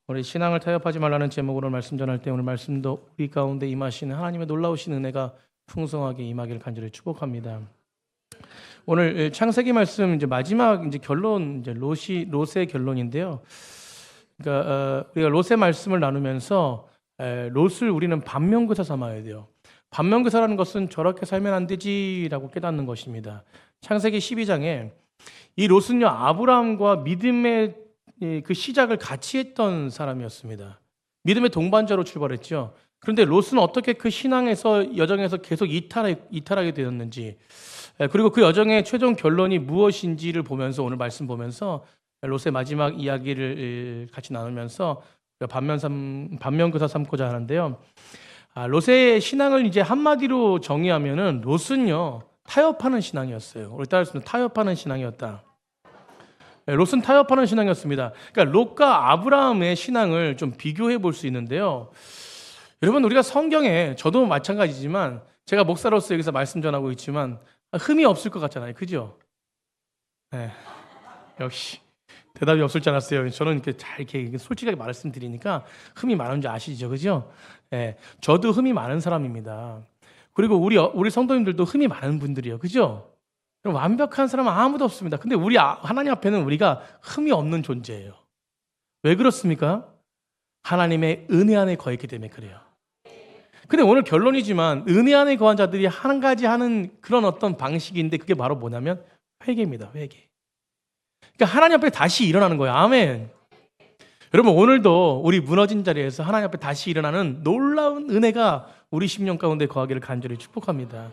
우리 신앙을 타협하지 말라는 제목으로 말씀 전할 때 오늘 말씀도 우리 가운데 임하시는 하나님의 놀라우신 은혜가 풍성하게 임하기를 간절히 축복합니다. 오늘 창세기 말씀 이제 마지막 이제 결론 이제 롯의 결론인데요. 그러니까 우리가 롯의 말씀을 나누면서 롯을 우리는 반면교사 삼아야 돼요. 반면교사라는 것은 저렇게 살면 안 되지라고 깨닫는 것입니다. 창세기 12장에 이 롯은요 아브라함과 믿음의 그 시작을 같이 했던 사람이었습니다. 믿음의 동반자로 출발했죠. 그런데 롯은 어떻게 그 신앙에서 여정에서 계속 이탈하게 되었는지, 그리고 그 여정의 최종 결론이 무엇인지를 보면서 오늘 말씀 보면서 롯의 마지막 이야기를 같이 나누면서 반면교사 삼고자 하는데요. 롯의 신앙을 이제 한마디로 정의하면은 롯은요 타협하는 신앙이었어요. 우리 따라서 타협하는 신앙이었다. 롯은 타협하는 신앙이었습니다. 그러니까 롯과 아브라함의 신앙을 좀 비교해 볼 수 있는데요. 여러분 우리가 성경에 저도 마찬가지지만 제가 목사로서 여기서 말씀 전하고 있지만 흠이 없을 것 같잖아요. 그죠? 네. 역시 대답이 없을 줄 알았어요. 저는 이렇게 솔직하게 말씀드리니까 흠이 많은 줄 아시죠? 그죠? 네. 저도 흠이 많은 사람입니다. 그리고 우리 성도님들도 흠이 많은 분들이에요. 그죠? 완벽한 사람은 아무도 없습니다. 근데 우리 하나님 앞에는 우리가 흠이 없는 존재예요. 왜 그렇습니까? 하나님의 은혜 안에 거했기 때문에 그래요. 근데 오늘 결론이지만 은혜 안에 거한 자들이 한 가지 하는 그런 어떤 방식인데 그게 바로 뭐냐면 회개입니다. 회개. 그러니까 하나님 앞에 다시 일어나는 거예요. 아멘. 여러분 오늘도 우리 무너진 자리에서 하나님 앞에 다시 일어나는 놀라운 은혜가 우리 심령 가운데 거하기를 간절히 축복합니다.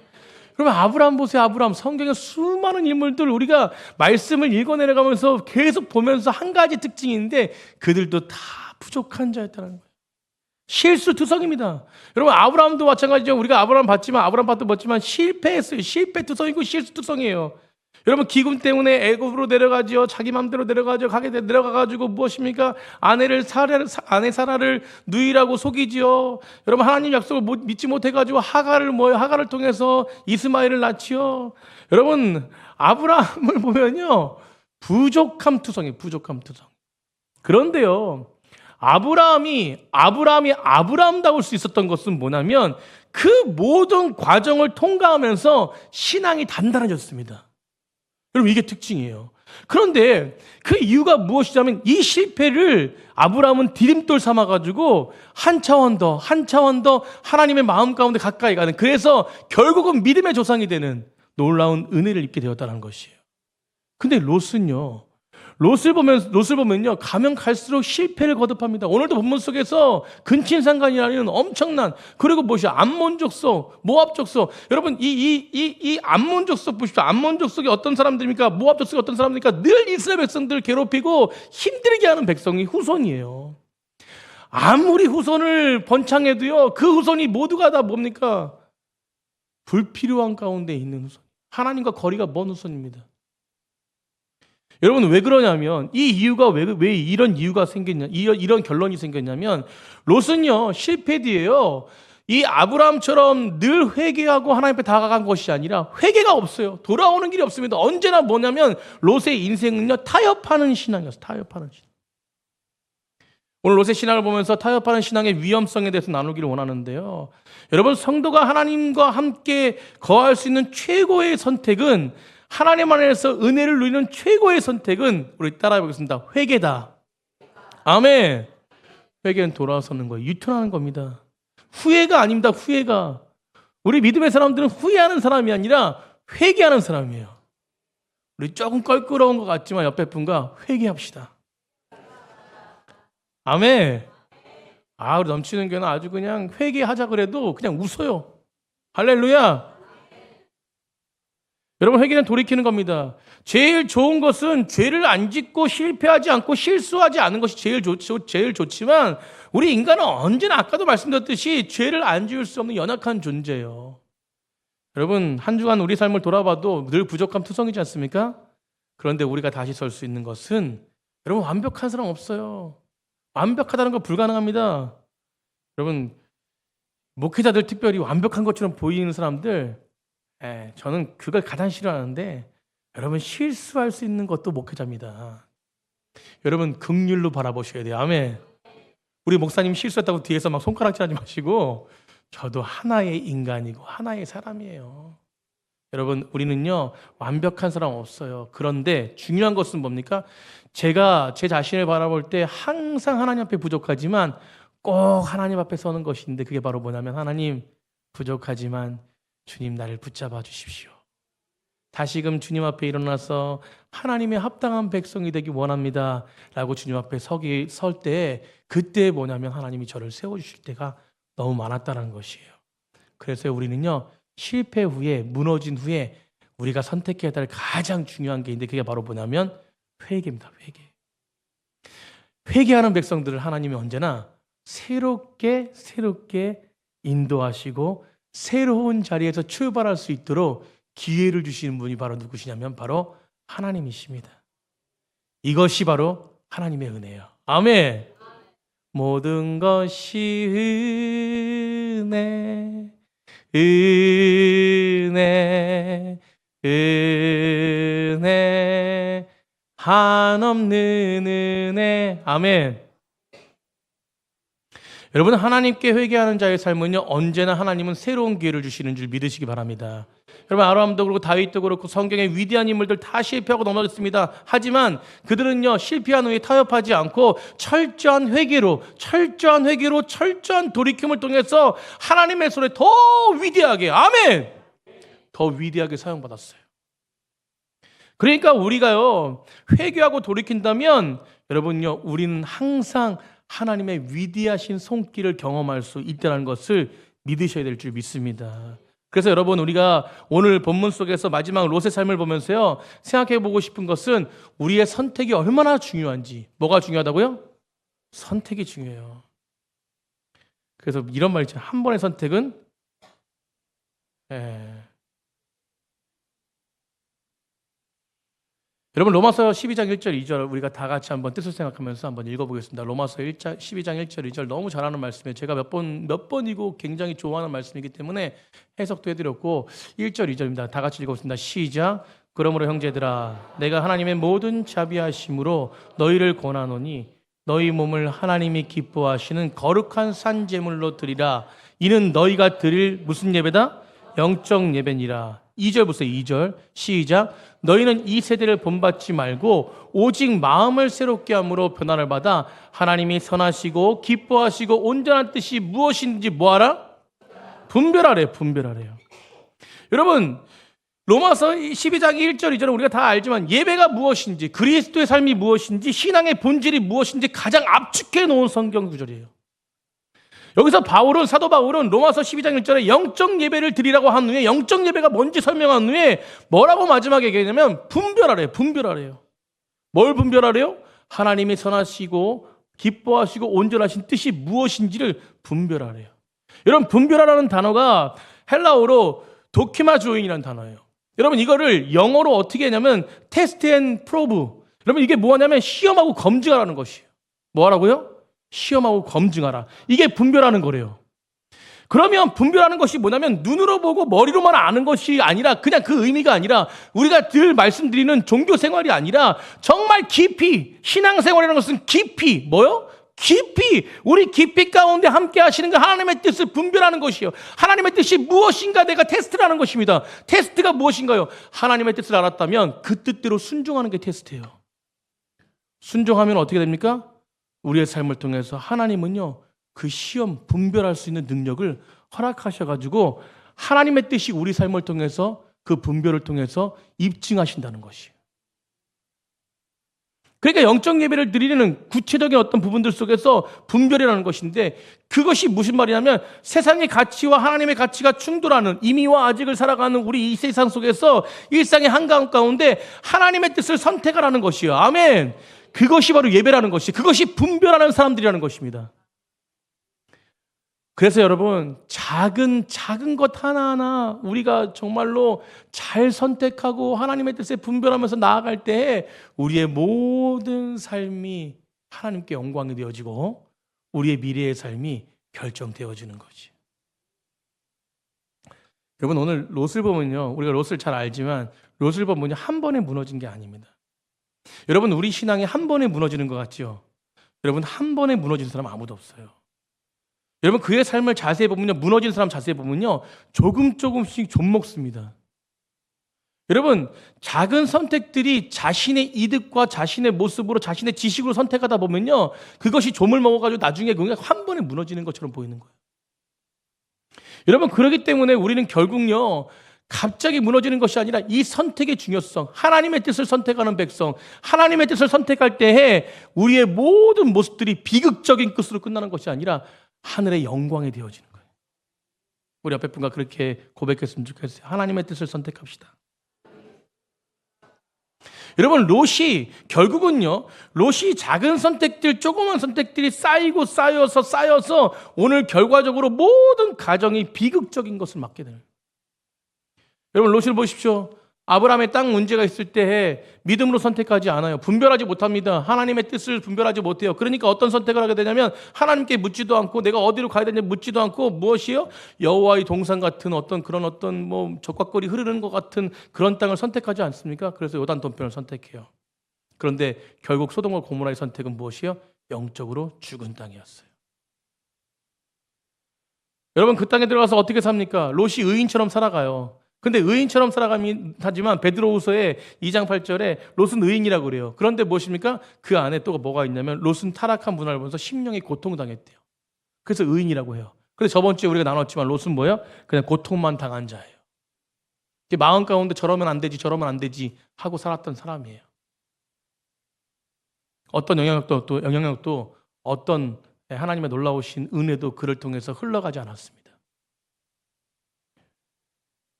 그러면 아브라함 보세요. 아브라함 성경의 수많은 인물들 우리가 말씀을 읽어내려가면서 계속 보면서 한 가지 특징인데 그들도 다 부족한 자였다는 거예요. 실수투성입니다. 여러분 아브라함도 마찬가지죠. 우리가 아브라함 봤지만 실패했어요. 실패투성이고 실수투성이에요. 여러분 기금 때문에 애굽으로 내려가죠. 자기 마음대로 내려가죠. 내려가가지고 무엇입니까? 아내 사라를 누이라고 속이지요. 여러분 하나님 약속을 믿지 못해가지고 하가를 통해서 이스마엘을 낳지요. 여러분 아브라함을 보면요 부족함 투성이에요. 부족함 투성. 그런데요 아브라함이 아브라함다울 수 있었던 것은 뭐냐면 그 모든 과정을 통과하면서 신앙이 단단해졌습니다. 여러분 이게 특징이에요. 그런데 그 이유가 무엇이냐면 이 실패를 아브라함은 디딤돌 삼아가지고 한 차원 더 하나님의 마음 가운데 가까이 가는, 그래서 결국은 믿음의 조상이 되는 놀라운 은혜를 입게 되었다는 것이에요. 근데 롯을 보면요 가면 갈수록 실패를 거듭합니다. 오늘도 본문 속에서 근친상간이라는 엄청난, 그리고 암몬 족속, 모압 족속. 여러분 이 암몬 족속 보십시오. 암몬 족속이 어떤 사람들입니까? 모압 족속이 어떤 사람들입니까? 늘 이스라엘 백성들을 괴롭히고 힘들게 하는 백성이 후손이에요. 아무리 후손을 번창해도요 그 후손이 모두가 다 뭡니까? 불필요한 가운데 있는 후손, 하나님과 거리가 먼 후손입니다. 여러분 왜 그러냐면 이 이유가 왜 이런 이유가 생겼냐, 이런 결론이 생겼냐면 롯은요 실패 뒤에요 이 아브라함처럼 늘 회개하고 하나님 앞에 다가간 것이 아니라 회개가 없어요. 돌아오는 길이 없습니다. 언제나 뭐냐면 롯의 인생은요 타협하는 신앙이었어요. 타협하는 신앙. 오늘 롯의 신앙을 보면서 타협하는 신앙의 위험성에 대해서 나누기를 원하는데요. 여러분 성도가 하나님과 함께 거할 수 있는 최고의 선택은, 하나님 안에서 은혜를 누리는 최고의 선택은, 우리 따라해 보겠습니다. 회개다. 아멘. 회개는 돌아서는 거예요. 유턴하는 겁니다. 후회가 아닙니다. 후회가. 우리 믿음의 사람들은 후회하는 사람이 아니라 회개하는 사람이에요. 우리 조금 껄끄러운 것 같지만 옆에 분과 회개합시다. 아멘. 우리 넘치는 교회는 아주 그냥 회개하자 그래도 그냥 웃어요. 할렐루야. 여러분 회개는 돌이키는 겁니다. 제일 좋은 것은 죄를 안 짓고 실패하지 않고 실수하지 않은 것이 제일 좋지만 우리 인간은 언제나 아까도 말씀드렸듯이 죄를 안 지을 수 없는 연약한 존재예요. 여러분 한 주간 우리 삶을 돌아봐도 늘 부족함 투성이지 않습니까? 그런데 우리가 다시 설 수 있는 것은, 여러분 완벽한 사람 없어요. 완벽하다는 건 불가능합니다. 여러분 목회자들 특별히 완벽한 것처럼 보이는 사람들, 저는 그걸 가장 싫어하는데, 여러분 실수할 수 있는 것도 목회자입니다. 여러분 긍휼로 바라보셔야 돼요. 아멘. 우리 목사님 실수했다고 뒤에서 막 손가락질하지 마시고 저도 하나의 인간이고 하나의 사람이에요. 여러분, 우리는요 완벽한 사람 없어요. 그런데 중요한 것은 뭡니까? 제가 제 자신을 바라볼 때 항상 하나님 앞에 부족하지만 꼭 하나님 앞에 서는 것인데, 그게 바로 뭐냐면, 하나님 부족하지만 주님 나를 붙잡아 주십시오. 다시금 주님 앞에 일어나서 하나님의 합당한 백성이 되기 원합니다 라고 주님 앞에 설 때, 그때 뭐냐면 하나님이 저를 세워주실 때가 너무 많았다는 것이에요. 그래서 우리는요 실패 후에, 무너진 후에 우리가 선택해야 될 가장 중요한 게 있는데, 그게 바로 뭐냐면 회개입니다. 회개하는 백성들을 하나님이 언제나 새롭게 인도하시고 새로운 자리에서 출발할 수 있도록 기회를 주시는 분이 바로 누구시냐면 바로 하나님이십니다. 이것이 바로 하나님의 은혜예요. 아멘. 모든 것이 은혜 한없는 은혜. 아멘. 여러분, 하나님께 회개하는 자의 삶은요 언제나 하나님은 새로운 기회를 주시는 줄 믿으시기 바랍니다. 여러분, 아브라함도 그렇고 다윗도 그렇고 성경의 위대한 인물들 다 실패하고 넘어졌습니다. 하지만 그들은요 실패한 후에 타협하지 않고 철저한 회개로 철저한 돌이킴을 통해서 하나님의 손에 더 위대하게, 아멘, 더 위대하게 사용받았어요. 그러니까 우리가요 회개하고 돌이킨다면 여러분요 우리는 항상 하나님의 위대하신 손길을 경험할 수 있다는 것을 믿으셔야 될 줄 믿습니다. 그래서 여러분, 우리가 오늘 본문 속에서 마지막 롯의 삶을 보면서요 생각해 보고 싶은 것은 우리의 선택이 얼마나 중요한지. 뭐가 중요하다고요? 선택이 중요해요. 그래서 이런 말 있죠. 한 번의 선택은 여러분, 로마서 12장 1절 2절 우리가 다 같이 한번 뜻을 생각하면서 한번 읽어보겠습니다. 로마서 12장 1절 2절 너무 잘하는 말씀이에요. 제가 몇 번이고 굉장히 좋아하는 말씀이기 때문에 해석도 해드렸고, 1절 2절입니다. 다 같이 읽어보겠습니다. 시작. 그러므로 형제들아, 내가 하나님의 모든 자비하심으로 너희를 권하노니 너희 몸을 하나님이 기뻐하시는 거룩한 산 제물로 드리라. 이는 너희가 드릴 무슨 예배다? 영적 예배니라. 2절 보세요. 2절 시작. 너희는 이 세대를 본받지 말고 오직 마음을 새롭게 함으로 변화를 받아 하나님이 선하시고 기뻐하시고 온전한 뜻이 무엇인지 뭐하라? 분별하래요. 여러분, 로마서 12장 1절 2절은 우리가 다 알지만 예배가 무엇인지, 그리스도의 삶이 무엇인지, 신앙의 본질이 무엇인지 가장 압축해 놓은 성경 구절이에요. 여기서 사도 바울은 로마서 12장 1절에 영적 예배를 드리라고 한 후에, 영적 예배가 뭔지 설명한 후에 뭐라고 마지막에 얘기하냐면 분별하래요. 뭘 분별하래요? 하나님이 선하시고 기뻐하시고 온전하신 뜻이 무엇인지를 분별하래요. 여러분, 분별하라는 단어가 헬라어로 도키마조인이라는 단어예요. 여러분, 이거를 영어로 어떻게 하냐면 테스트 앤 프로브. 여러분, 이게 뭐냐면 시험하고 검증하라는 것이에요. 뭐 하라고요? 시험하고 검증하라. 이게 분별하는 거래요. 그러면 분별하는 것이 뭐냐면 눈으로 보고 머리로만 아는 것이 아니라, 그냥 그 의미가 아니라, 우리가 늘 말씀드리는 종교 생활이 아니라 정말 깊이, 신앙생활이라는 것은 깊이, 뭐요? 깊이, 우리 깊이 가운데 함께 하시는 그 하나님의 뜻을 분별하는 것이요. 하나님의 뜻이 무엇인가 내가 테스트를 하는 것입니다. 테스트가 무엇인가요? 하나님의 뜻을 알았다면 그 뜻대로 순종하는 게 테스트예요. 순종하면 어떻게 됩니까? 우리의 삶을 통해서 하나님은요 그 시험, 분별할 수 있는 능력을 허락하셔가지고 하나님의 뜻이 우리 삶을 통해서, 그 분별을 통해서 입증하신다는 것이에요. 그러니까 영적 예배를 드리는 구체적인 어떤 부분들 속에서 분별이라는 것인데, 그것이 무슨 말이냐면 세상의 가치와 하나님의 가치가 충돌하는, 이미와 아직을 살아가는 우리 이 세상 속에서 일상의 한가운데 하나님의 뜻을 선택하라는 것이에요. 아멘. 그것이 바로 예배라는 것이, 그것이 분별하는 사람들이라는 것입니다. 그래서 여러분, 작은 것 하나하나 우리가 정말로 잘 선택하고 하나님의 뜻에 분별하면서 나아갈 때 우리의 모든 삶이 하나님께 영광이 되어지고 우리의 미래의 삶이 결정되어지는 거지. 여러분, 오늘 롯을 보면요, 우리가 롯을 잘 알지만 롯을 보면 한 번에 무너진 게 아닙니다. 여러분, 우리 신앙이 한 번에 무너지는 것 같죠? 여러분, 한 번에 무너진 사람 아무도 없어요. 여러분, 그의 삶을 자세히 보면요, 무너진 사람 자세히 보면요, 조금씩 좀먹습니다. 여러분, 작은 선택들이 자신의 이득과 자신의 모습으로, 자신의 지식으로 선택하다 보면요, 그것이 좀을 먹어가지고 나중에 그냥 한 번에 무너지는 것처럼 보이는 거예요. 여러분, 그렇기 때문에 우리는 결국요, 갑자기 무너지는 것이 아니라 이 선택의 중요성, 하나님의 뜻을 선택하는 백성, 하나님의 뜻을 선택할 때에 우리의 모든 모습들이 비극적인 끝으로 끝나는 것이 아니라 하늘의 영광이 되어지는 거예요. 우리 옆에 분과 그렇게 고백했으면 좋겠어요. 하나님의 뜻을 선택합시다. 여러분, 결국은요, 롯이 작은 선택들, 조그만 선택들이 쌓여서 오늘 결과적으로 모든 가정이 비극적인 것을 맞게 되는. 여러분, 롯을 보십시오. 아브라함의 땅 문제가 있을 때에 믿음으로 선택하지 않아요. 분별하지 못합니다. 하나님의 뜻을 분별하지 못해요. 그러니까 어떤 선택을 하게 되냐면 하나님께 묻지도 않고 내가 어디로 가야 되는지 묻지도 않고 무엇이요? 여호와의 동산 같은 어떤 적과거리 흐르는 것 같은 그런 땅을 선택하지 않습니까? 그래서 요단 동편을 선택해요. 그런데 결국 소돔과 고모라의 선택은 무엇이요? 영적으로 죽은 땅이었어요. 여러분, 그 땅에 들어가서 어떻게 삽니까? 롯이 의인처럼 살아가요. 근데 의인처럼 살아가긴 하지만 베드로후서의 2장 8절에 롯은 의인이라고 그래요. 그런데 무엇입니까? 그 안에 또 뭐가 있냐면 롯은 타락한 문화를 보면서 심령이 고통당했대요. 그래서 의인이라고 해요. 그래서 저번 주에 우리가 나눴지만 롯은 뭐예요? 그냥 고통만 당한 자예요. 마음 가운데 저러면 안 되지 하고 살았던 사람이에요. 어떤 영향력도 어떤 하나님의 놀라우신 은혜도 그를 통해서 흘러가지 않았습니다.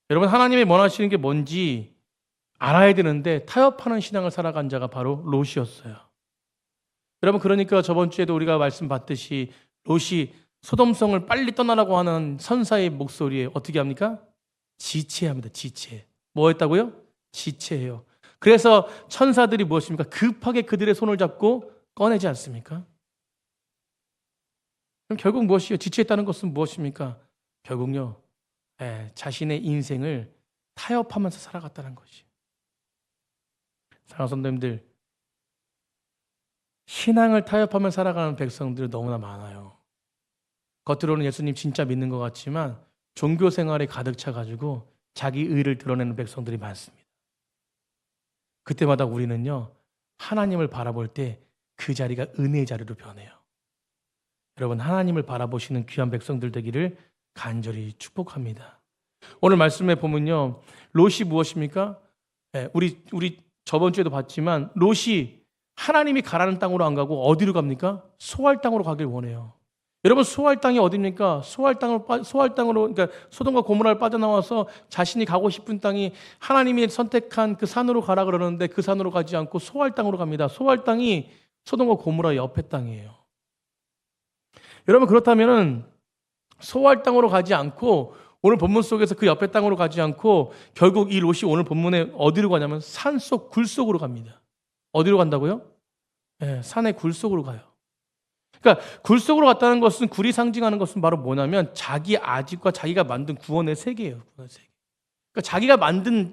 여러분, 하나님이 원하시는 게 뭔지 알아야 되는데 타협하는 신앙을 살아간 자가 바로 롯이었어요. 여러분, 그러니까 저번 주에도 우리가 말씀 받듯이 롯이 소돔성을 빨리 떠나라고 하는 선사의 목소리에 어떻게 합니까? 지체합니다. 지체. 뭐 했다고요? 지체해요. 그래서 천사들이 무엇입니까? 급하게 그들의 손을 잡고 꺼내지 않습니까? 그럼 결국 무엇이요? 지체했다는 것은 무엇입니까? 결국요, 자신의 인생을 타협하면서 살아갔다는 것이에요. 사랑하는 성도님들, 신앙을 타협하면서 살아가는 백성들이 너무나 많아요. 겉으로는 예수님 진짜 믿는 것 같지만 종교 생활에 가득 차가지고 자기 의를 드러내는 백성들이 많습니다. 그때마다 우리는요, 하나님을 바라볼 때 그 자리가 은혜의 자리로 변해요. 여러분, 하나님을 바라보시는 귀한 백성들 되기를 간절히 축복합니다. 오늘 말씀에 보면요, 롯이 무엇입니까? 우리 저번 주에도 봤지만 롯이 하나님이 가라는 땅으로 안 가고 어디로 갑니까? 소알 땅으로 가길 원해요. 여러분, 소알 땅이 어디입니까? 소알 땅으로, 그러니까 소돔과 고모라를 빠져나와서 자신이 가고 싶은 땅이 하나님이 선택한 그 산으로 가라 그러는데 그 산으로 가지 않고 소알 땅으로 갑니다. 소알 땅이 소돔과 고모라 옆에 땅이에요. 여러분, 그렇다면은 소알 땅으로 가지 않고 오늘 본문 속에서 그 옆에 땅으로 가지 않고 결국 이 롯이 오늘 본문에 어디로 가냐면 산속 굴 속으로 갑니다. 어디로 간다고요? 산의 굴 속으로 가요. 그러니까 굴 속으로 갔다는 것은, 굴이 상징하는 것은 바로 뭐냐면 자기 아집과 자기가 만든 구원의 세계예요. 구원의 세계. 그러니까 자기가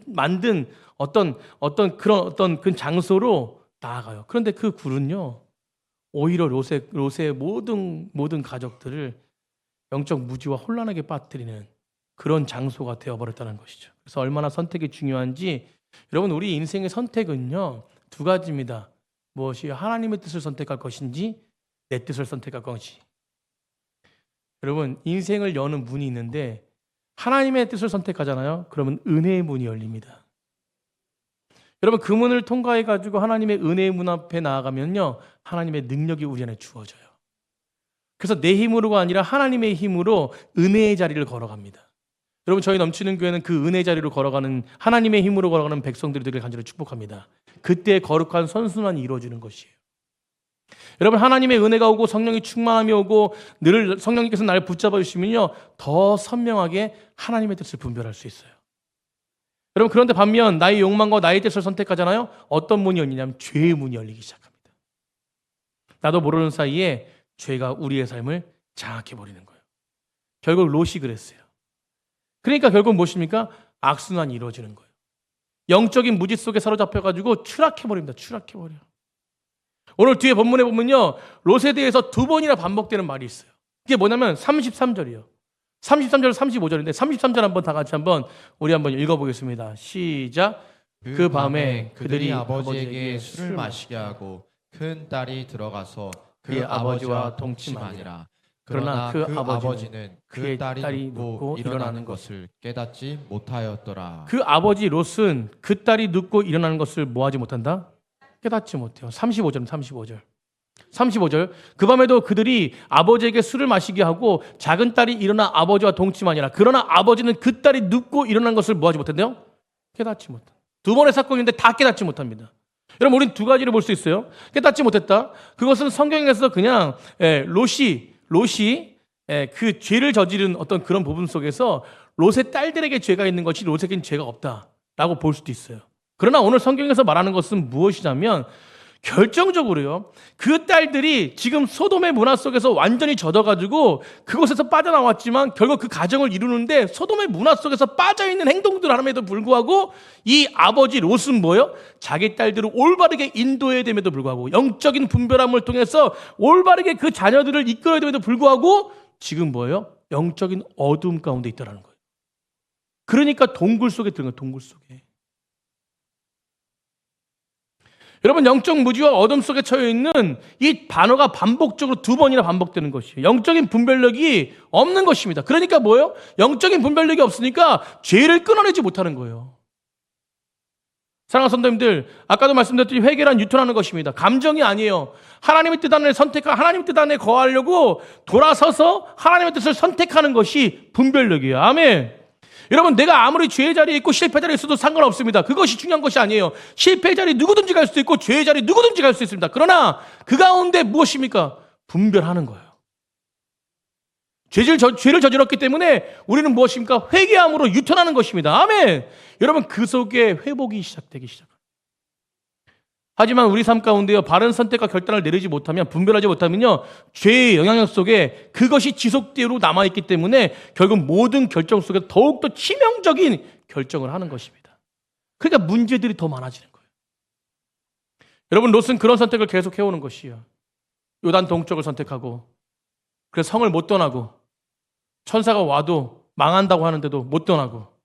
만든 어떤 그 장소로 나아가요. 그런데 그 굴은요, 오히려 롯의 모든 가족들을 영적 무지와 혼란하게 빠뜨리는 그런 장소가 되어버렸다는 것이죠. 그래서 얼마나 선택이 중요한지, 여러분, 우리 인생의 선택은요, 두 가지입니다. 무엇이 하나님의 뜻을 선택할 것인지 내 뜻을 선택할 것인지. 여러분, 인생을 여는 문이 있는데 하나님의 뜻을 선택하잖아요. 그러면 은혜의 문이 열립니다. 여러분, 그 문을 통과해가지고 하나님의 은혜의 문 앞에 나아가면요, 하나님의 능력이 우리 안에 주어져요. 그래서 내 힘으로가 아니라 하나님의 힘으로 은혜의 자리를 걸어갑니다. 여러분, 저희 넘치는 교회는 그 은혜의 자리로 걸어가는, 하나님의 힘으로 걸어가는 백성들이 되길 간절히 축복합니다. 그때 거룩한 선순환이 이루어지는 것이에요. 여러분, 하나님의 은혜가 오고 성령이 충만함이 오고 늘 성령님께서 나를 붙잡아 주시면요, 더 선명하게 하나님의 뜻을 분별할 수 있어요. 여러분, 그런데 반면 나의 욕망과 나의 뜻을 선택하잖아요. 어떤 문이 열리냐면 죄의 문이 열리기 시작합니다. 나도 모르는 사이에 죄가 우리의 삶을 장악해버리는 거예요. 결국 롯이 그랬어요. 그러니까 결국 무엇입니까? 악순환이 이루어지는 거예요. 영적인 무지 속에 사로잡혀가지고 추락해버립니다. 추락해버려요. 오늘 뒤에 본문에 보면요, 롯에 대해서 두 번이나 반복되는 말이 있어요. 그게 뭐냐면 33절이요. 33절, 35절인데 33절 한번 다 같이 우리 한번 읽어보겠습니다. 시작. 그 밤에 그들이 아버지에게 술을 마시게 하고 큰 딸이 들어가서 그 아버지와 동침하니라. 그러나 그 아버지는 그 딸이 눕고 일어나는 것을 깨닫지 못하였더라. 그 아버지 롯은 그 딸이 눕고 일어나는 것을 뭐하지 못한다? 깨닫지 못해요. 35절. 그 밤에도 그들이 아버지에게 술을 마시게 하고 작은 딸이 일어나 아버지와 동침하니라. 그러나 아버지는 그 딸이 눕고 일어난 것을 뭐하지 못한대요? 깨닫지 못한다. 두 번의 사건인데 다 깨닫지 못합니다. 여러분, 우리는 두 가지를 볼 수 있어요. 깨닫지 못했다. 그것은 성경에서 그냥 롯이 그 죄를 저지른 어떤 그런 부분 속에서 롯의 딸들에게 죄가 있는 것이 롯에게는 죄가 없다라고 볼 수도 있어요. 그러나 오늘 성경에서 말하는 것은 무엇이냐면 결정적으로요, 그 딸들이 지금 소돔의 문화 속에서 완전히 젖어가지고 그곳에서 빠져나왔지만 결국 그 가정을 이루는데 소돔의 문화 속에서 빠져있는 행동들 하남에도 불구하고 이 아버지 롯은 뭐예요? 자기 딸들을 올바르게 인도해야 됨에도 불구하고 영적인 분별함을 통해서 올바르게 그 자녀들을 이끌어야 됨에도 불구하고 지금 뭐예요? 영적인 어두움 가운데 있다는 거예요. 그러니까 동굴 속에 들어간 거예요. 동굴 속에. 여러분, 영적 무지와 어둠 속에 처해 있는 이 단어가 반복적으로 두 번이나 반복되는 것이에요. 영적인 분별력이 없는 것입니다. 그러니까 뭐예요? 영적인 분별력이 없으니까 죄를 끊어내지 못하는 거예요. 사랑하는 성도님들, 아까도 말씀드렸듯이 회개란 유턴하는 것입니다. 감정이 아니에요. 하나님의 뜻 안에 하나님의 뜻 안에 거하려고 돌아서서 하나님의 뜻을 선택하는 것이 분별력이에요. 아멘. 여러분, 내가 아무리 죄의 자리에 있고 실패 자리에 있어도 상관없습니다. 그것이 중요한 것이 아니에요. 실패의 자리 누구든지 갈 수도 있고 죄의 자리 누구든지 갈 수 있습니다. 그러나 그 가운데 무엇입니까? 분별하는 거예요. 죄를 저질렀기 때문에 우리는 무엇입니까? 회개함으로 유턴하는 것입니다. 아멘. 여러분, 그 속에 회복이 시작되기 시작합니다. 하지만 우리 삶 가운데요, 바른 선택과 결단을 내리지 못하면, 분별하지 못하면요, 죄의 영향력 속에 그것이 지속되로 남아있기 때문에 결국 모든 결정 속에 더욱더 치명적인 결정을 하는 것입니다. 그러니까 문제들이 더 많아지는 거예요. 여러분, 롯은 그런 선택을 계속 해오는 것이에요. 요단 동쪽을 선택하고, 그래서 성을 못 떠나고, 천사가 와도 망한다고 하는데도 못 떠나고,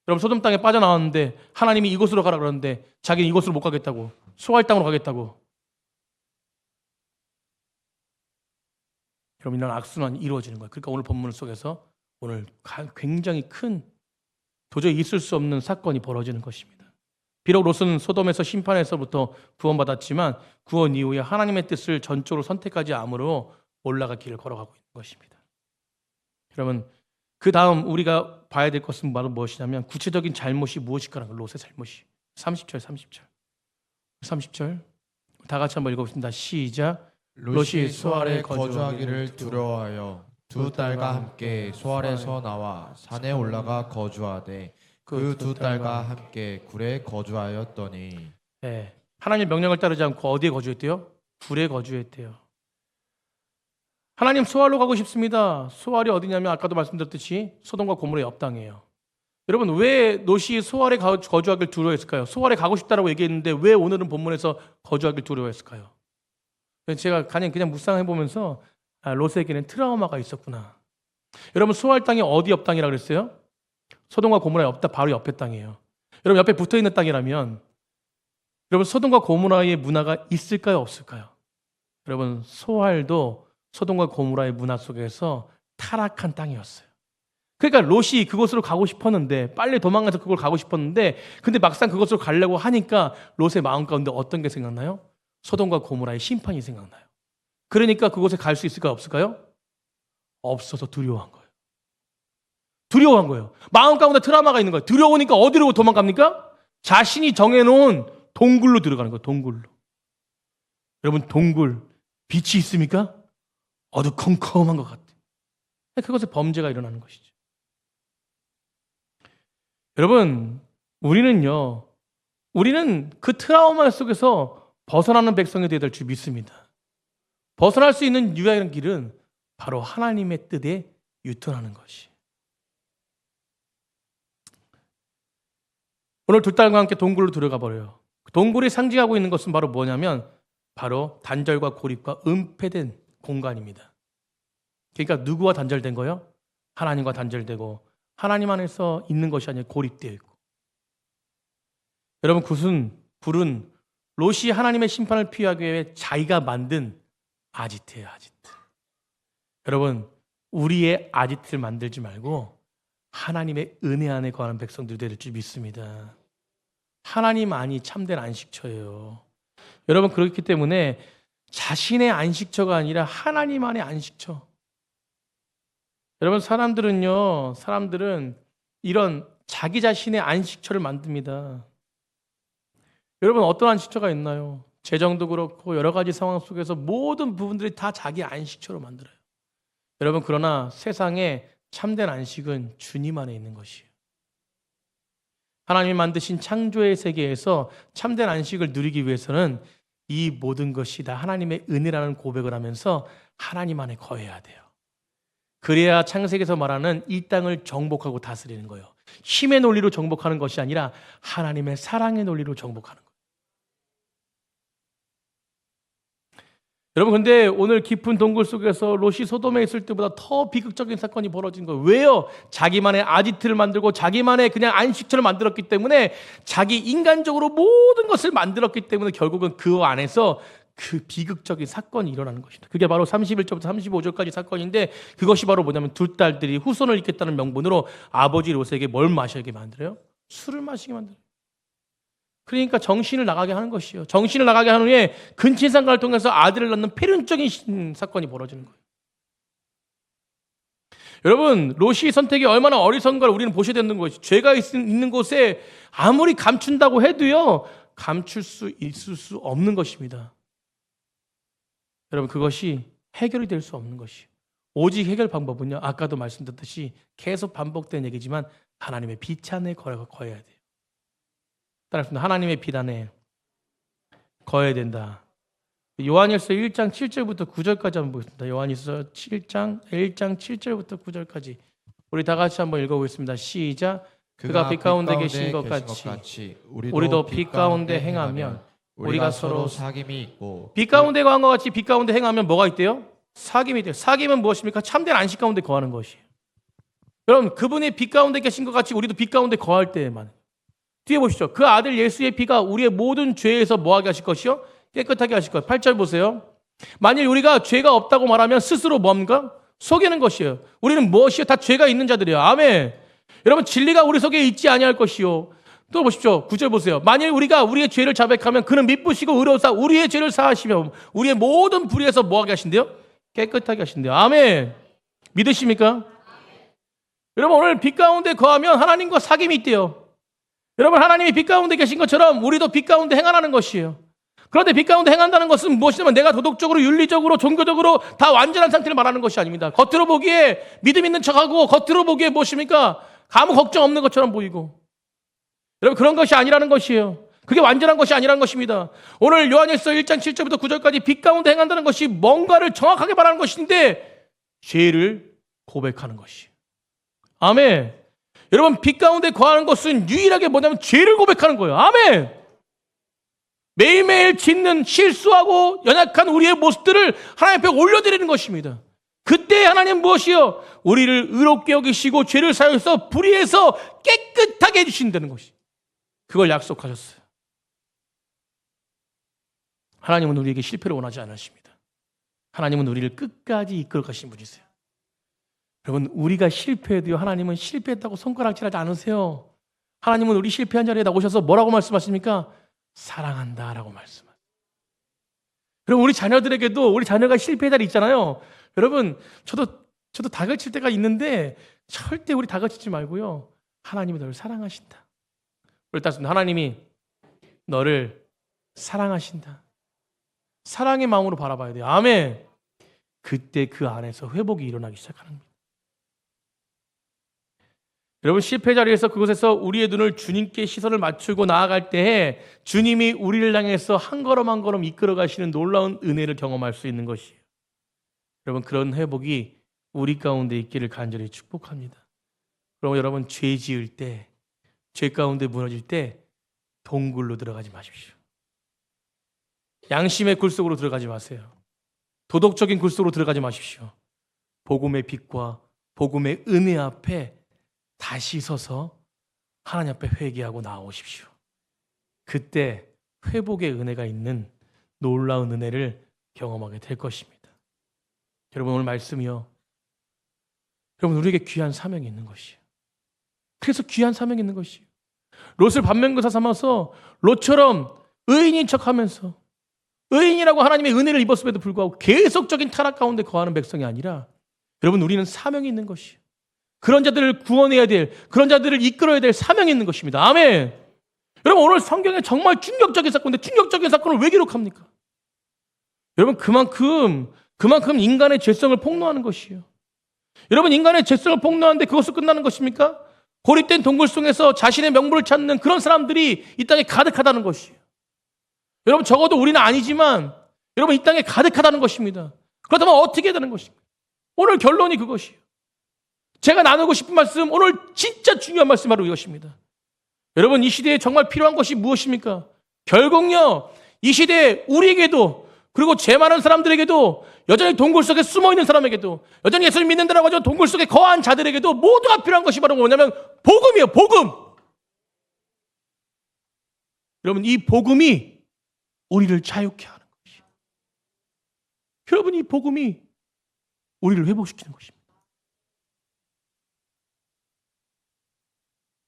여러분, 소돔 땅에 빠져나왔는데 하나님이 이곳으로 가라 그러는데 자기는 이곳으로 못 가겠다고, 소알 땅으로 가겠다고. 여러분, 이런 악순환이 이루어지는 거예요. 그러니까 오늘 본문 속에서 오늘 굉장히 큰, 도저히 있을 수 없는 사건이 벌어지는 것입니다. 비록 롯은 소돔에서 심판에서부터 구원받았지만 구원 이후에 하나님의 뜻을 전적으로 선택하지 않으므로 올라갈 길을 걸어가고 있는 것입니다. 여러분, 그 다음 우리가 봐야 될 것은 바로 무엇이냐면 구체적인 잘못이 무엇일까라는 거예요. 롯의 잘못이. 30절 다 같이 한번 읽어보겠습니다. 시작. 롯이 소알에 거주하기를 두려워하여 두 딸과 함께 소알에서 나와 산에 올라가 거주하되 그 두 딸과 함께 굴에 거주하였더니. 네, 하나님의 명령을 따르지 않고 어디에 거주했대요? 굴에 거주했대요. 하나님, 소알로 가고 싶습니다. 소알이 어디냐면 아까도 말씀드렸듯이 소돔과 고모라의 옆 땅이에요. 여러분, 왜 롯이 소알에 거주하길 두려워했을까요? 소알에 가고 싶다라고 얘기했는데 왜 오늘은 본문에서 거주하길 두려워했을까요? 제가 그냥 묵상해보면서 롯에게는 트라우마가 있었구나. 여러분, 소알 땅이 어디 옆 땅이라고 그랬어요? 소돔과 고모라의 바로 옆에 땅이에요. 여러분, 옆에 붙어있는 땅이라면 여러분, 소돔과 고모라의 문화가 있을까요? 없을까요? 여러분, 소알도 소돔과 고모라의 문화 속에서 타락한 땅이었어요. 그러니까 롯이 그곳으로 가고 싶었는데, 빨리 도망가서 그걸 가고 싶었는데, 근데 막상 그곳으로 가려고 하니까 롯의 마음 가운데 어떤 게 생각나요? 소돔과 고모라의 심판이 생각나요. 그러니까 그곳에 갈 수 있을까요? 없을까요? 없어서 두려워한 거예요. 두려워한 거예요. 마음 가운데 트라우마가 있는 거예요. 두려우니까 어디로 도망갑니까? 자신이 정해놓은 동굴로 들어가는 거예요. 동굴로. 여러분, 동굴 빛이 있습니까? 어두컴컴한 것 같아요. 그것에 범죄가 일어나는 것이죠. 여러분, 우리는 그 트라우마 속에서 벗어나는 백성이 되어야 될 줄 믿습니다. 벗어날 수 있는 유일한 길은 바로 하나님의 뜻에 유턴하는 것이. 오늘 두 딸과 함께 동굴로 들어가 버려요. 동굴이 상징하고 있는 것은 바로 뭐냐면 바로 단절과 고립과 은폐된 공간입니다. 그러니까 누구와 단절된 거요? 하나님과 단절되고 하나님 안에서 있는 것이 아니라 고립되어 있고. 여러분 불은 롯이 하나님의 심판을 피하기 위해 자기가 만든 아지트예요. 아지트. 여러분 우리의 아지트를 만들지 말고 하나님의 은혜 안에 거하는 백성들이 될 줄 믿습니다. 하나님만이 참된 안식처예요. 여러분 그렇기 때문에 자신의 안식처가 아니라 하나님 안의 안식처. 여러분 사람들은 이런 자기 자신의 안식처를 만듭니다. 여러분 어떤 안식처가 있나요? 재정도 그렇고 여러 가지 상황 속에서 모든 부분들이 다 자기 안식처로 만들어요. 여러분 그러나 세상에 참된 안식은 주님 안에 있는 것이에요. 하나님이 만드신 창조의 세계에서 참된 안식을 누리기 위해서는 이 모든 것이 다 하나님의 은혜라는 고백을 하면서 하나님 안에 거해야 돼요. 그래야 창세기에서 말하는 이 땅을 정복하고 다스리는 거예요. 힘의 논리로 정복하는 것이 아니라 하나님의 사랑의 논리로 정복하는 거예요. 여러분 근데 오늘 깊은 동굴 속에서 롯이 소돔에 있을 때보다 더 비극적인 사건이 벌어진 거예요. 왜요? 자기만의 아지트를 만들고 자기만의 그냥 안식처를 만들었기 때문에 자기 인간적으로 모든 것을 만들었기 때문에 결국은 그 안에서 그 비극적인 사건이 일어나는 것입니다. 그게 바로 31절부터 35절까지 사건인데 그것이 바로 뭐냐면 두 딸들이 후손을 잇겠다는 명분으로 아버지 롯에게 뭘 마시게 만들어요? 술을 마시게 만들어요. 그러니까 정신을 나가게 하는 것이요. 정신을 나가게 한 후에 근친상간을 통해서 아들을 낳는 폐륜적인 사건이 벌어지는 거예요. 여러분 롯이 선택이 얼마나 어리석은가를 우리는 보셔야 되는 것이 죄가 있는 곳에 아무리 감춘다고 해도요 감출 수 있을 수 없는 것입니다. 여러분 그것이 해결이 될 수 없는 것이에요. 오직 해결 방법은요 아까도 말씀드렸듯이 계속 반복된 얘기지만 하나님의 빛 안에 거해야 돼요. 따라서 하나님의 빛 안에 거해야 된다. 요한일서 1장 7절부터 9절까지 한번 보겠습니다. 요한일서 1장 7절부터 9절까지 우리 다 같이 한번 읽어보겠습니다. 시작. 그가 빛 가운데 계신 것 같이 우리도 빛 가운데 행하면 우리가 서로 사귐이 있고 빛 가운데 거한 것 같이 빛 가운데 행하면 뭐가 있대요? 사귐이 돼요. 사귐은 무엇입니까? 참된 안식 가운데 거하는 것이에요. 여러분 그분이 빛 가운데 계신 것 같이 우리도 빛 가운데 거할 때에만 뒤에 보시죠. 그 아들 예수의 피가 우리의 모든 죄에서 뭐하게 하실 것이요? 깨끗하게 하실 것이요. 8절 보세요. 만일 우리가 죄가 없다고 말하면 스스로 뭡니까? 속이는 것이에요. 우리는 무엇이요? 다 죄가 있는 자들이에요. 아멘. 여러분 진리가 우리 속에 있지 아니할 것이요. 또 보십시오. 9절 보세요. 만일 우리가 우리의 죄를 자백하면 그는 미쁘시고 의로우사 우리의 죄를 사하시며 우리의 모든 불의에서 뭐하게 하신대요? 깨끗하게 하신대요. 아멘. 믿으십니까? 여러분 오늘 빛 가운데 거하면 하나님과 사귐이 있대요. 여러분 하나님이 빛 가운데 계신 것처럼 우리도 빛 가운데 행하라는 것이에요. 그런데 빛 가운데 행한다는 것은 무엇이냐면 내가 도덕적으로 윤리적으로 종교적으로 다 완전한 상태를 말하는 것이 아닙니다. 겉으로 보기에 믿음 있는 척하고 겉으로 보기에 무엇입니까? 아무 걱정 없는 것처럼 보이고 여러분 그런 것이 아니라는 것이에요. 그게 완전한 것이 아니라는 것입니다. 오늘 요한일서 1장 7절부터 9절까지 빛 가운데 행한다는 것이 뭔가를 정확하게 말하는 것인데 죄를 고백하는 것이에요. 아멘. 여러분 빛 가운데 거하는 것은 유일하게 뭐냐면 죄를 고백하는 거예요. 아멘. 매일매일 짓는 실수하고 연약한 우리의 모습들을 하나님 앞에 올려드리는 것입니다. 그때 하나님 무엇이요? 우리를 의롭게 여기시고 죄를 사여서 불의에서 깨끗하게 해주신다는 것이 그걸 약속하셨어요. 하나님은 우리에게 실패를 원하지 않으십니다. 하나님은 우리를 끝까지 이끌어 가신 분이세요. 여러분 우리가 실패해도요 하나님은 실패했다고 손가락질하지 않으세요. 하나님은 우리 실패한 자리에 나오셔서 뭐라고 말씀하십니까? 사랑한다라고 말씀하세요. 그럼 우리 자녀들에게도 우리 자녀가 실패의 자리 있잖아요. 여러분 저도 닭을 칠 때가 있는데 절대 우리 닭을 치지 말고요. 하나님이 너를 사랑하신다. 그렇다 하나님이 너를 사랑하신다. 사랑의 마음으로 바라봐야 돼요. 아멘. 그때 그 안에서 회복이 일어나기 시작하는 겁니다. 여러분 실패 자리에서 그곳에서 우리의 눈을 주님께 시선을 맞추고 나아갈 때에 주님이 우리를 향해서 한 걸음 한 걸음 이끌어 가시는 놀라운 은혜를 경험할 수 있는 것이에요. 여러분 그런 회복이 우리 가운데 있기를 간절히 축복합니다. 그럼 여러분 죄 지을 때, 죄 가운데 무너질 때 동굴로 들어가지 마십시오. 양심의 굴 속으로 들어가지 마세요. 도덕적인 굴 속으로 들어가지 마십시오. 복음의 빛과 복음의 은혜 앞에 다시 서서 하나님 앞에 회개하고 나오십시오. 그때 회복의 은혜가 있는 놀라운 은혜를 경험하게 될 것입니다. 여러분, 오늘 말씀이요, 여러분, 우리에게 귀한 사명이 있는 것이에요. 그래서 귀한 사명이 있는 것이에요. 롯을 반면교사 삼아서 롯처럼 의인인 척하면서 의인이라고 하나님의 은혜를 입었음에도 불구하고 계속적인 타락 가운데 거하는 백성이 아니라, 여러분, 우리는 사명이 있는 것이에요. 그런 자들을 구원해야 될, 그런 자들을 이끌어야 될 사명이 있는 것입니다. 아멘. 여러분, 오늘 성경에 정말 충격적인 사건인데 충격적인 사건을 왜 기록합니까? 여러분, 그만큼 인간의 죄성을 폭로하는 것이에요. 여러분, 인간의 죄성을 폭로하는데 그것으로 끝나는 것입니까? 고립된 동굴 속에서 자신의 명분을 찾는 그런 사람들이 이 땅에 가득하다는 것이에요. 여러분, 적어도 우리는 아니지만 여러분, 이 땅에 가득하다는 것입니다. 그렇다면 어떻게 되는 것입니까? 오늘 결론이 그것이에요. 제가 나누고 싶은 말씀, 오늘 진짜 중요한 말씀 바로 이것입니다. 여러분, 이 시대에 정말 필요한 것이 무엇입니까? 결국요, 이 시대에 우리에게도, 그리고 죄 많은 사람들에게도, 여전히 동굴 속에 숨어있는 사람에게도, 여전히 예수님 믿는다라고 하죠, 동굴 속에 거한 자들에게도 모두가 필요한 것이 바로 뭐냐면 복음이에요. 복음. 여러분, 이 복음이 우리를 자유케 하는 것이에요. 여러분, 이 복음이 우리를 회복시키는 것입니다.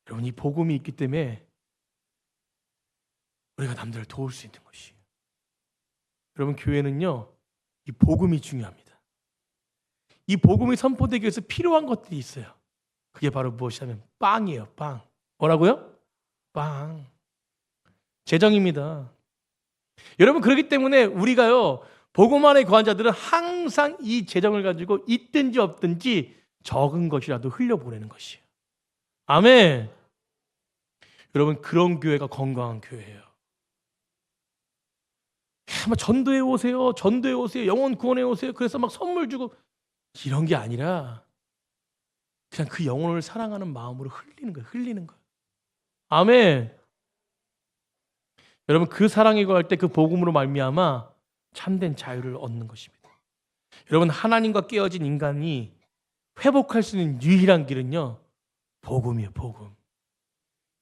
여러분, 이 복음이 있기 때문에 우리가 남들을 도울 수 있는 것이에요. 여러분, 교회는요, 이 복음이 중요합니다. 이 복음이 선포되기 위해서 필요한 것들이 있어요. 그게 바로 무엇이냐면 빵이에요. 빵. 뭐라고요? 빵. 재정입니다. 여러분, 그렇기 때문에 우리가요, 복음 안에 거한 자들은 항상 이 재정을 가지고 있든지 없든지 적은 것이라도 흘려보내는 것이에요. 아멘. 여러분, 그런 교회가 건강한 교회예요. 막 전도해 오세요, 전도해 오세요, 영혼 구원해 오세요. 그래서 막 선물 주고 이런 게 아니라 그냥 그 영혼을 사랑하는 마음으로 흘리는 거예요. 흘리는 거예요. 아멘. 여러분, 그 사랑이 거할 때 그 복음으로 말미암아 참된 자유를 얻는 것입니다. 여러분, 하나님과 깨어진 인간이 회복할 수 있는 유일한 길은요, 복음이에요. 복음.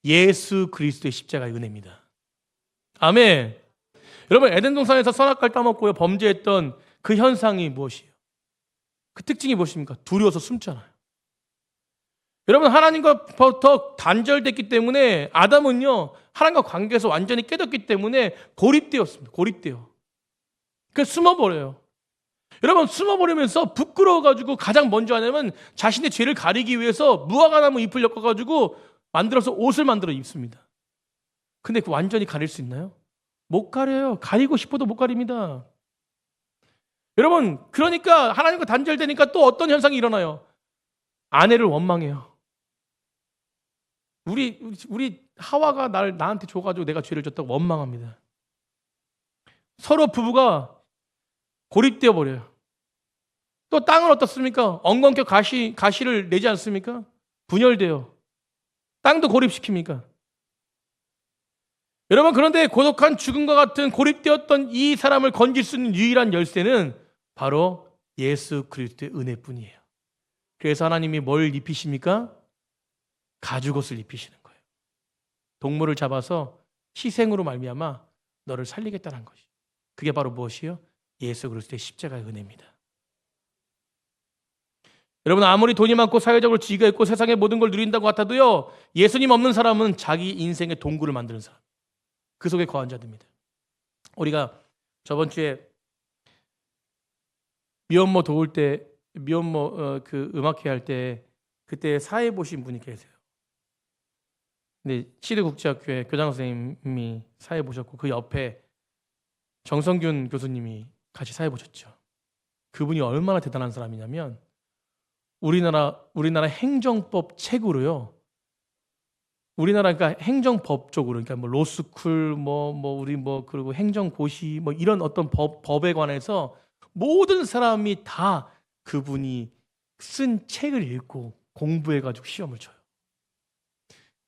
예수 그리스도의 십자가의 은혜입니다. 아멘. 여러분, 에덴 동산에서 선악과를 따먹고요 범죄했던 그 현상이 무엇이에요? 그 특징이 무엇입니까? 두려워서 숨잖아요. 여러분, 하나님과부터 단절됐기 때문에 아담은요, 하나님과 관계에서 완전히 깨졌기 때문에 고립되었습니다. 고립돼요. 그래서 숨어버려요. 여러분, 숨어버리면서 부끄러워가지고 가장 먼저 하냐면 자신의 죄를 가리기 위해서 무화과나무 잎을 엮어가지고 만들어서 옷을 만들어 입습니다. 근데 그 완전히 가릴 수 있나요? 못 가려요. 가리고 싶어도 못 가립니다. 여러분, 그러니까 하나님과 단절되니까 또 어떤 현상이 일어나요? 아내를 원망해요. 우리 하와가 나한테 줘가지고 내가 죄를 졌다고 원망합니다. 서로 부부가 고립되어 버려요. 또 땅은 어떻습니까? 엉겅퀴 가시를 내지 않습니까? 분열돼요. 땅도 고립시킵니까? 여러분, 그런데 고독한 죽음과 같은 고립되었던 이 사람을 건질 수 있는 유일한 열쇠는 바로 예수 그리스도의 은혜뿐이에요. 그래서 하나님이 뭘 입히십니까? 가죽옷을 입히시는 거예요. 동물을 잡아서 희생으로 말미암아 너를 살리겠다는 것이. 그게 바로 무엇이요? 예수 그리스도의 십자가의 은혜입니다. 여러분, 아무리 돈이 많고 사회적으로 지위가 있고 세상의 모든 걸 누린다고 같아도요, 예수님 없는 사람은 자기 인생의 동굴을 만드는 사람, 그 속에 거한 자들입니다. 우리가 저번 주에 미혼모 도울 때, 미혼모 그 음악회 할 때 그때 사회 보신 분이 계세요. 근데 시드국제학교에 교장 선생님이 사회 보셨고 그 옆에 정성균 교수님이 같이 사회 보셨죠. 그분이 얼마나 대단한 사람이냐면 우리나라 행정법 책으로요. 우리나라 그러니까 행정법 쪽으로, 그러니까 뭐 로스쿨 그리고 행정고시 이런 어떤 법에 관해서 모든 사람이 다 그분이 쓴 책을 읽고 공부해 가지고 시험을 쳐요.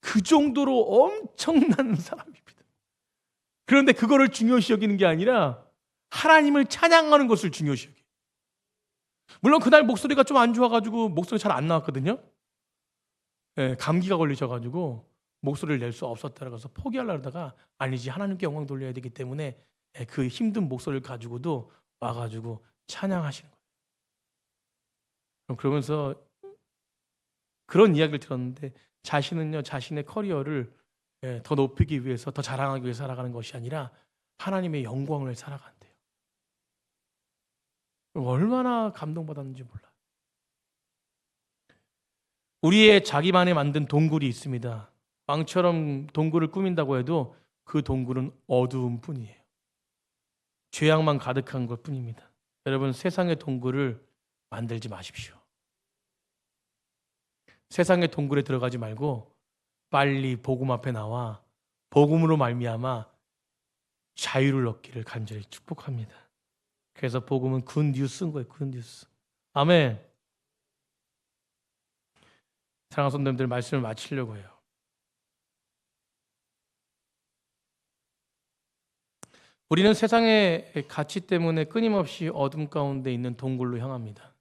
그 정도로 엄청난 사람입니다. 그런데 그거를 중요시 여기는 게 아니라 하나님을 찬양하는 것을 중요시 여겨요. 물론 그날 목소리가 좀 안 좋아가지고 목소리 잘 안 나왔거든요. 예, 감기가 걸리셔가지고 목소리를 낼 수 없었다고 해서 포기하려고 하다가 아니지, 하나님께 영광 돌려야 되기 때문에 그 힘든 목소리를 가지고도 와가지고 찬양하시는 거예요. 그러면서 그런 이야기를 들었는데, 자신은요, 자신의 커리어를 더 높이기 위해서, 더 자랑하기 위해서 살아가는 것이 아니라 하나님의 영광을 살아간대요. 얼마나 감동받았는지 몰라요. 우리의 자기만에 만든 동굴이 있습니다. 왕처럼 동굴을 꾸민다고 해도 그 동굴은 어두운 뿐이에요. 죄악만 가득한 것 뿐입니다. 여러분, 세상의 동굴을 만들지 마십시오. 세상의 동굴에 들어가지 말고 빨리 복음 앞에 나와 복음으로 말미암아 자유를 얻기를 간절히 축복합니다. 그래서 복음은 굿 뉴스인 거예요. 굿 뉴스. 아멘. 사랑하는 성도님들, 말씀을 마치려고 해요. 우리는 세상의 가치 때문에 끊임없이 어둠 가운데 있는 동굴로 향합니다.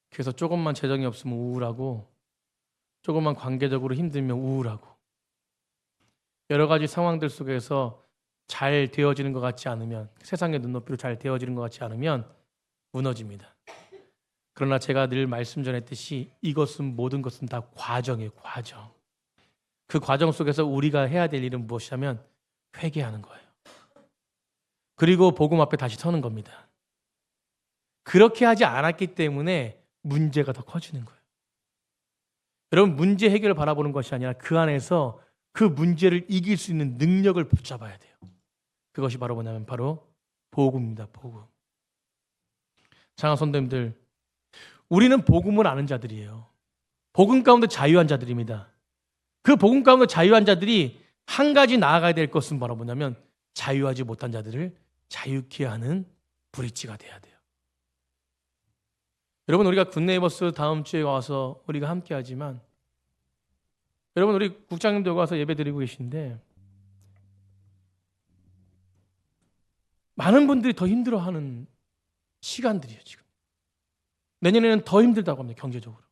그래서 조금만 재정이 없으면 우울하고, 조금만 관계적으로 힘들면 우울하고, 여러 가지 상황들 속에서 잘 되어지는 것 같지 않으면, 세상의 눈높이로 잘 되어지는 것 같지 않으면 무너집니다. 그러나 제가 늘 말씀 전했듯이 이것은, 모든 것은 다 과정이에요. 과정. 그 과정 속에서 우리가 해야 될 일은 무엇이냐면 회개하는 거예요. 그리고 복음 앞에 다시 서는 겁니다. 그렇게 하지 않았기 때문에 문제가 더 커지는 거예요. 여러분, 문제 해결을 바라보는 것이 아니라 그 안에서 그 문제를 이길 수 있는 능력을 붙잡아야 돼요. 그것이 바로 뭐냐면 바로 복음입니다. 복음. 사랑하는 성도님들, 우리는 복음을 아는 자들이에요. 복음 가운데 자유한 자들입니다. 그 복음 가운데 자유한 자들이 한 가지 나아가야 될 것은 바로 뭐냐면 자유하지 못한 자들을 자유케 하는 브릿지가 돼야 돼요. 여러분, 우리가 굿네이버스 다음 주에 와서 우리가 함께 하지만, 여러분, 우리 국장님도 와서 예배 드리고 계신데 많은 분들이 더 힘들어하는 시간들이에요. 지금 내년에는 더 힘들다고 합니다. 경제적으로.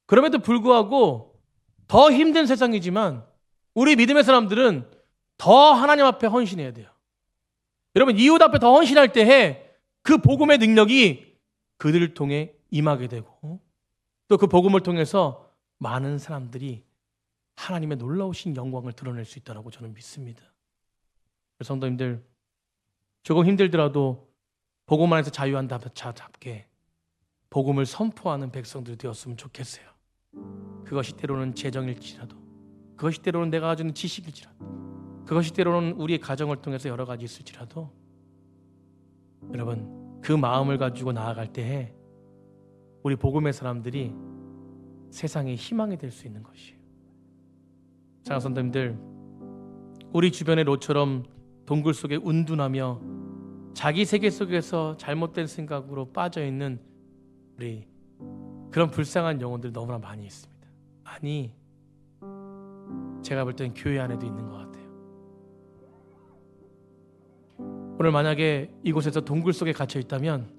그럼에도 불구하고 더 힘든 세상이지만 우리 믿음의 사람들은 더 하나님 앞에 헌신해야 돼요. 여러분, 이웃 앞에 더 헌신할 때에 그 복음의 능력이 그들을 통해 임하게 되고, 또 그 복음을 통해서 많은 사람들이 하나님의 놀라우신 영광을 드러낼 수 있다고 저는 믿습니다. 성도님들, 조금 힘들더라도 복음 안에서 자유한 자 잡게 복음을 선포하는 백성들이 되었으면 좋겠어요. 그것이 때로는 재정일지라도, 그것이 때로는 내가 가지고 있는 지식일지라도, 그것이 때로는 우리의 가정을 통해서 여러 가지 있을지라도, 여러분, 그 마음을 가지고 나아갈 때에 우리 복음의 사람들이 세상의 희망이 될 수 있는 것이에요. 사랑하는 성도님들, 우리 주변의 롯처럼 동굴 속에 운둔하며 자기 세계 속에서 잘못된 생각으로 빠져있는 우리 그런 불쌍한 영혼들이 너무나 많이 있습니다. 아니, 제가 볼 땐 교회 안에도 있는 것 같아요. 오늘 만약에 이곳에서 동굴 속에 갇혀 있다면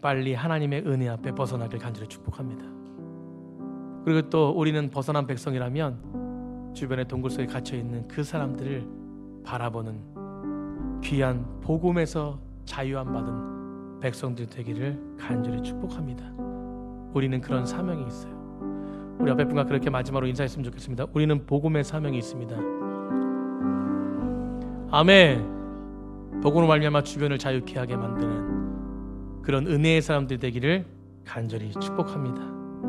빨리 하나님의 은혜 앞에 벗어나길 간절히 축복합니다. 그리고 또 우리는 벗어난 백성이라면 주변에 동굴 속에 갇혀 있는 그 사람들을 바라보는 귀한 복음에서 자유함 받은 백성들 되기를 간절히 축복합니다. 우리는 그런 사명이 있어요. 우리 앞에 분과 그렇게 마지막으로 인사했으면 좋겠습니다. 우리는 복음의 사명이 있습니다. 아멘. 복음으로 말미암아 주변을 자유케 하게 만드는 그런 은혜의 사람들 되기를 간절히 축복합니다.